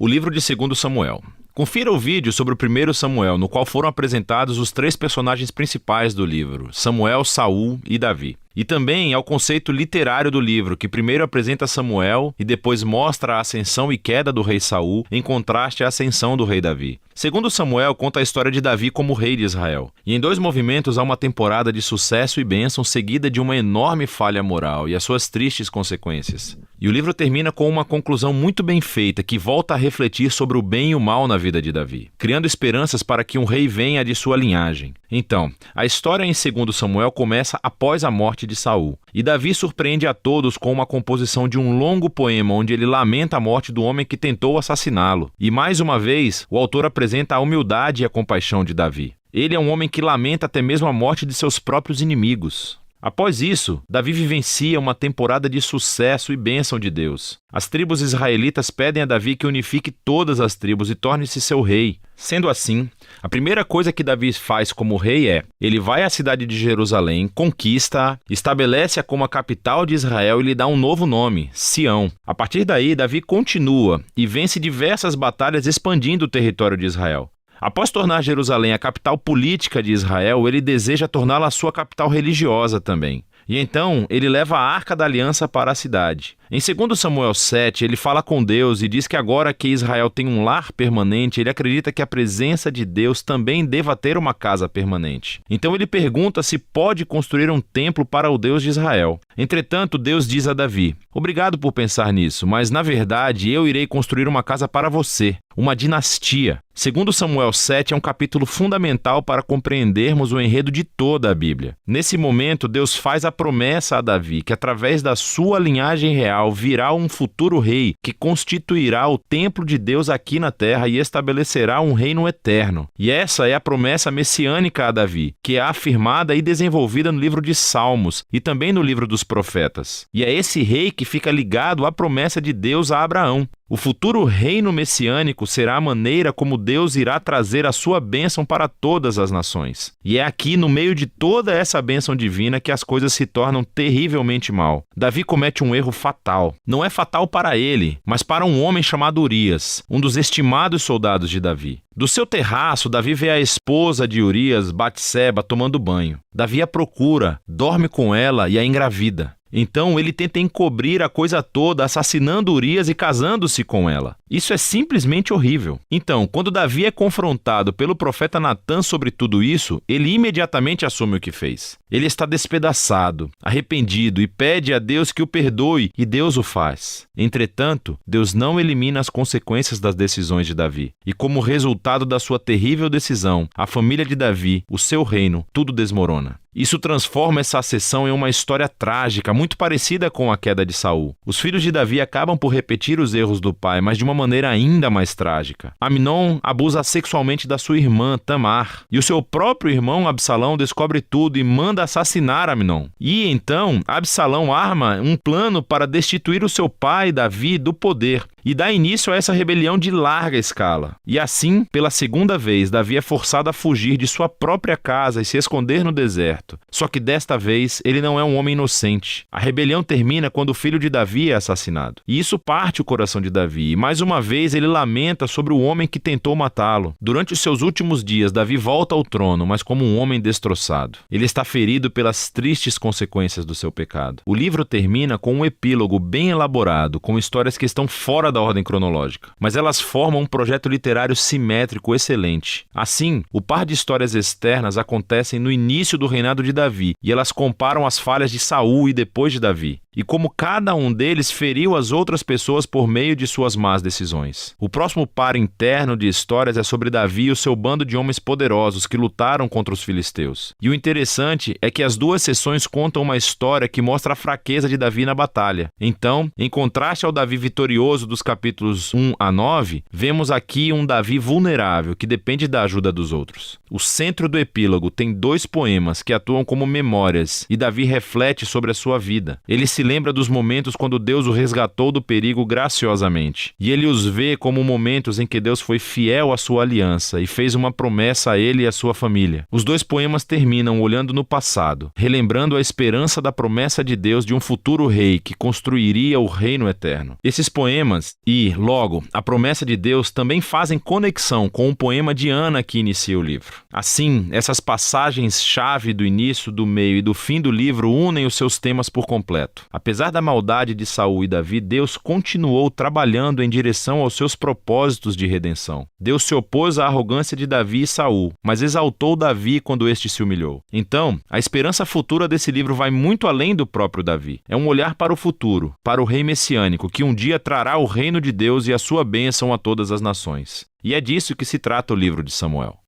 O livro de 2 Samuel. Confira o vídeo sobre o 1 Samuel, no qual foram apresentados os 3 personagens principais do livro, Samuel, Saul e Davi. E também ao conceito literário do livro, que primeiro apresenta Samuel e depois mostra a ascensão e queda do rei Saul, em contraste à ascensão do rei Davi. 2 Samuel conta a história de Davi como rei de Israel. E em 2 movimentos há uma temporada de sucesso e bênção seguida de uma enorme falha moral e as suas tristes consequências. E o livro termina com uma conclusão muito bem feita, que volta a refletir sobre o bem e o mal na vida de Davi, criando esperanças para que um rei venha de sua linhagem. Então, a história em 2 Samuel começa após a morte de Saul, e Davi surpreende a todos com uma composição de um longo poema onde ele lamenta a morte do homem que tentou assassiná-lo. E mais uma vez, o autor apresenta a humildade e a compaixão de Davi. Ele é um homem que lamenta até mesmo a morte de seus próprios inimigos. Após isso, Davi vivencia uma temporada de sucesso e bênção de Deus. As tribos israelitas pedem a Davi que unifique todas as tribos e torne-se seu rei. Sendo assim, a primeira coisa que Davi faz como rei é: ele vai à cidade de Jerusalém, conquista-a, estabelece-a como a capital de Israel e lhe dá um novo nome, Sião. A partir daí, Davi continua e vence diversas batalhas expandindo o território de Israel. Após tornar Jerusalém a capital política de Israel, ele deseja torná-la a sua capital religiosa também. E então, ele leva a Arca da Aliança para a cidade. Em 2 Samuel 7, ele fala com Deus e diz que agora que Israel tem um lar permanente, ele acredita que a presença de Deus também deva ter uma casa permanente. Então ele pergunta se pode construir um templo para o Deus de Israel. Entretanto, Deus diz a Davi: "Obrigado por pensar nisso, mas na verdade eu irei construir uma casa para você, uma dinastia." 2 Samuel 7 é um capítulo fundamental para compreendermos o enredo de toda a Bíblia. Nesse momento, Deus faz a promessa a Davi que através da sua linhagem real virá um futuro rei que constituirá o templo de Deus aqui na terra e estabelecerá um reino eterno. E essa é a promessa messiânica a Davi, que é afirmada e desenvolvida no livro de Salmos e também no livro dos profetas. E é esse rei que fica ligado à promessa de Deus a Abraão. O futuro reino messiânico será a maneira como Deus irá trazer a sua bênção para todas as nações. E é aqui, no meio de toda essa bênção divina, que as coisas se tornam terrivelmente mal. Davi comete um erro fatal. Não é fatal para ele, mas para um homem chamado Urias, um dos estimados soldados de Davi. Do seu terraço, Davi vê a esposa de Urias, Batseba, tomando banho. Davi a procura, dorme com ela e a engravida. Então ele tenta encobrir a coisa toda, assassinando Urias e casando-se com ela. Isso é simplesmente horrível. Então, quando Davi é confrontado pelo profeta Natã sobre tudo isso, ele imediatamente assume o que fez. Ele está despedaçado, arrependido e pede a Deus que o perdoe, e Deus o faz. Entretanto, Deus não elimina as consequências das decisões de Davi. E como resultado da sua terrível decisão, a família de Davi, o seu reino, tudo desmorona. Isso transforma essa ascensão em uma história trágica, muito parecida com a queda de Saul. Os filhos de Davi acabam por repetir os erros do pai, mas de uma maneira ainda mais trágica. Amnon abusa sexualmente da sua irmã, Tamar, e o seu próprio irmão, Absalão, descobre tudo e manda assassinar Amnon. E então, Absalão arma um plano para destituir o seu pai, Davi, do poder, e dá início a essa rebelião de larga escala. E assim, pela segunda vez, Davi é forçado a fugir de sua própria casa e se esconder no deserto. Só que desta vez, ele não é um homem inocente. A rebelião termina quando o filho de Davi é assassinado. E isso parte o coração de Davi, e mais uma vez ele lamenta sobre o homem que tentou matá-lo. Durante os seus últimos dias, Davi volta ao trono, mas como um homem destroçado. Ele está ferido pelas tristes consequências do seu pecado. O livro termina com um epílogo bem elaborado, com histórias que estão fora da ordem cronológica, mas elas formam um projeto literário simétrico excelente. Assim, o par de histórias externas acontecem no início do reinado de Davi, e elas comparam as falhas de Saul e depois de Davi, e como cada um deles feriu as outras pessoas por meio de suas más decisões. O próximo par interno de histórias é sobre Davi e o seu bando de homens poderosos que lutaram contra os filisteus. E o interessante é que as duas sessões contam uma história que mostra a fraqueza de Davi na batalha. Então, em contraste ao Davi vitorioso dos capítulos 1 a 9, vemos aqui um Davi vulnerável que depende da ajuda dos outros. O centro do epílogo tem 2 poemas que atuam como memórias, e Davi reflete sobre a sua vida. Ele se lembra dos momentos quando Deus o resgatou do perigo graciosamente. E ele os vê como momentos em que Deus foi fiel à sua aliança e fez uma promessa a ele e à sua família. Os dois poemas terminam olhando no passado, relembrando a esperança da promessa de Deus de um futuro rei que construiria o reino eterno. Esses poemas e, logo, a promessa de Deus também fazem conexão com o poema de Ana que inicia o livro. Assim, essas passagens-chave do início, do meio e do fim do livro unem os seus temas por completo. Apesar da maldade de Saul e Davi, Deus continuou trabalhando em direção aos seus propósitos de redenção. Deus se opôs à arrogância de Davi e Saul, mas exaltou Davi quando este se humilhou. Então, a esperança futura desse livro vai muito além do próprio Davi. É um olhar para o futuro, para o rei messiânico, que um dia trará o reino de Deus e a sua bênção a todas as nações. E é disso que se trata o livro de Samuel.